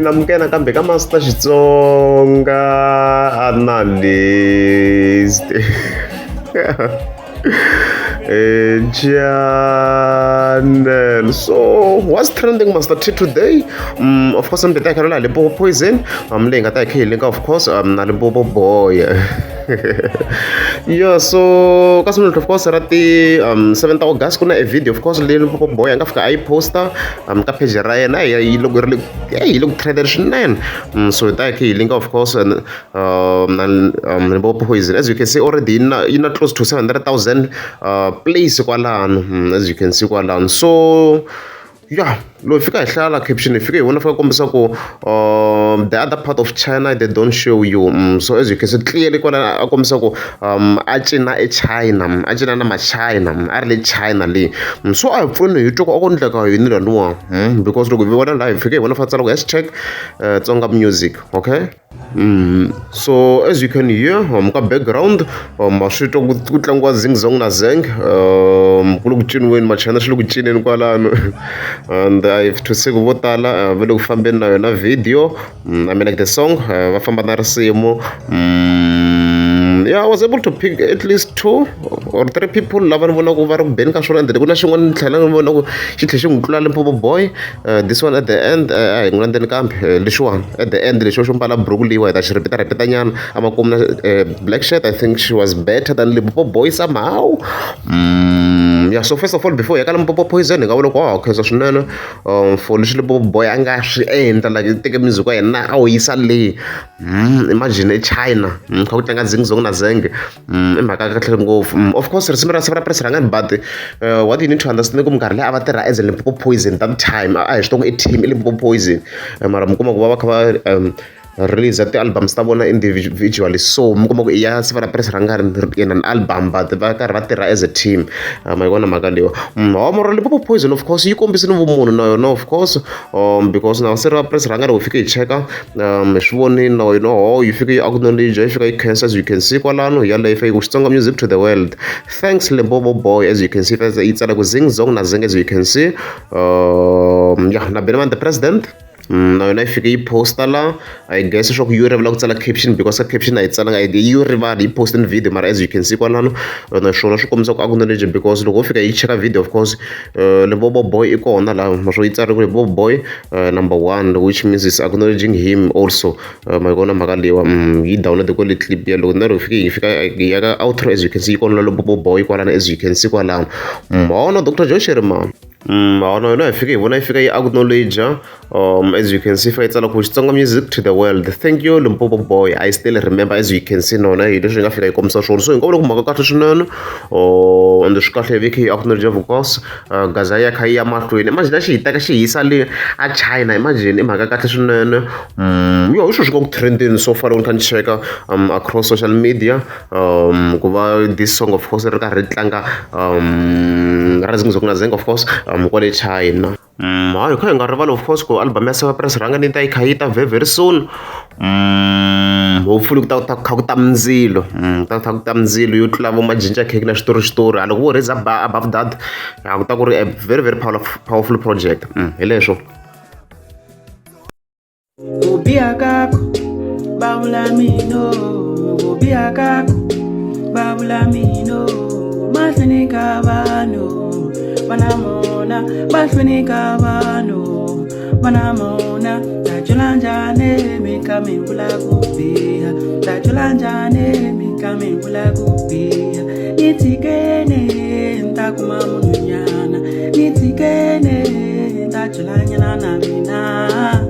namukela kambe ka Master Xitsonga analyst. Channel. So what's trending, Master T, today? Of course, I'm the Carolina Limpopo Poison. I'm laying at link, of course, Limpopo Boy. Yeah, so kasumul of course at the 7th August kuna a video, of course, Limpopo Boy and I poster ka page Ryan. You look really, you look traditional. So that link, of course, and Limpopo Poison. As you can see already, you're not close to 700,000 place kwalan, as you can see kwalan. So yeah, if you guys like caption, if you want to the other part of China, they don't show you. So as you can see clearly, China, China, early China. So I found you talk on like you need to know, because look, if you want to live, if you want to let's check Tsonga music, okay? So as you can hear, background, mashito kutlangwa zing zong na zeng, kulugchin win machana shulugchin in kwala. And I have to say votala vele kufambe na video. I mean like the song vafamba na risimu. Yeah, I was able to pick at least 2 or 3 people lava vona ku va ri ben ka swona, and kuna xin'wana tlhela ni vona ku xi tlhe xi n'wi tlula Limpopo Boy. This one at the end hi n'wi landzeni kambe lexiwani at the end lexo xo mbala buruku liwa ta xi repeta nyana amakumu na black shirt. I think she was better than Limpopo Boy somehow. Yeah, so first of all, before yaka Limpopo Poison, I will go okay, so swinene for Limpopo Boy anga swi endla like take music wa yena a yisa le. Imagine China kha ku tlanga zing zong na zeng I mhaka kahle ngopfu. Of course risimu ra Sefera Press rangani, but what you need to understand ku minkarhi leyi a va tirha as a Limpopo Poison that time a hi swi tonga i team Limpopo Poison, mara mi kuma ku va kha va release the albums ta vona individually. So mi kuma ku iya Sefera Press rangani in an album, but va karhi va tirha as a team. My vona mhaka leyo. Mara Limpopo Poison, of course yi kombisile vumunhu na yona, of course, because now Sefera Press rangani u fike yi cheka mi swi vonile na yona yi fike yi acknowledge, yi fike yi khensa, as you can see kwalano yaleyo yi fike ku Xitsonga music to the world. Thanks Limpopo Boy, as you can see yi tsala ku zing zong na zeng, as you can see. Yeah, na Beneman the president. Na yona yi fike yi posta la, I guess swa ku yi rivela ku tsala caption, because caption a yi tsalanga yi rivala yi posting video, mara as you can see kwalano naswona swi kombisa ku acknowledge, because loko u fika yi cheka video, of course Limpopo Boy I kona la, naswona yi tsariwe Limpopo Boy number 1, which means it's acknowledging him also. Ma vona mhaka leyiwa yi download ko le clip ya loko na loko yi fika ya ka outro, as you can see yi kona Limpopo Boy kwalano, as you can see kwalano. Maona Dr. Joy Sherman. No, I figure when I figure you acknowledge, as you can see, for Tsala ku Xitsonga music to the world. Thank you Limpopo Boy. I still remember, as you can see, no, you don't have to come so soon. So, go to Magaka Shunan, on the Scotland Vicky acknowledge, of course, Gazaya Kaya Martin. Imagine she Takashi Isali at China. Imagine Magaka Shunan. You also go trending so far on can check across social media. This song, of course, Ritlanga, of course. Kwale China. Hayi kha nga rivala, of course, ku album ya Sefera Press rangani ta yi kha yi ta very soon. Hopefully ku ta kha ku ta mindzilo, ta kha ku ta mindzilo yo tlula vo majinja cake na xitori. Loko vo raise above that, ku ta ku ri a very powerful project. Hi leswo. Ubiakako babulamino, ubiakako babulamino, masnika bano. Banamona, Baswinika Bano, Banamona, Tajulanjane, me coming Bulagubia, Tajulanjane, me coming Bulagubia, Nitikene, Takumamunyana, Nitikene, Tajulanyana Mina.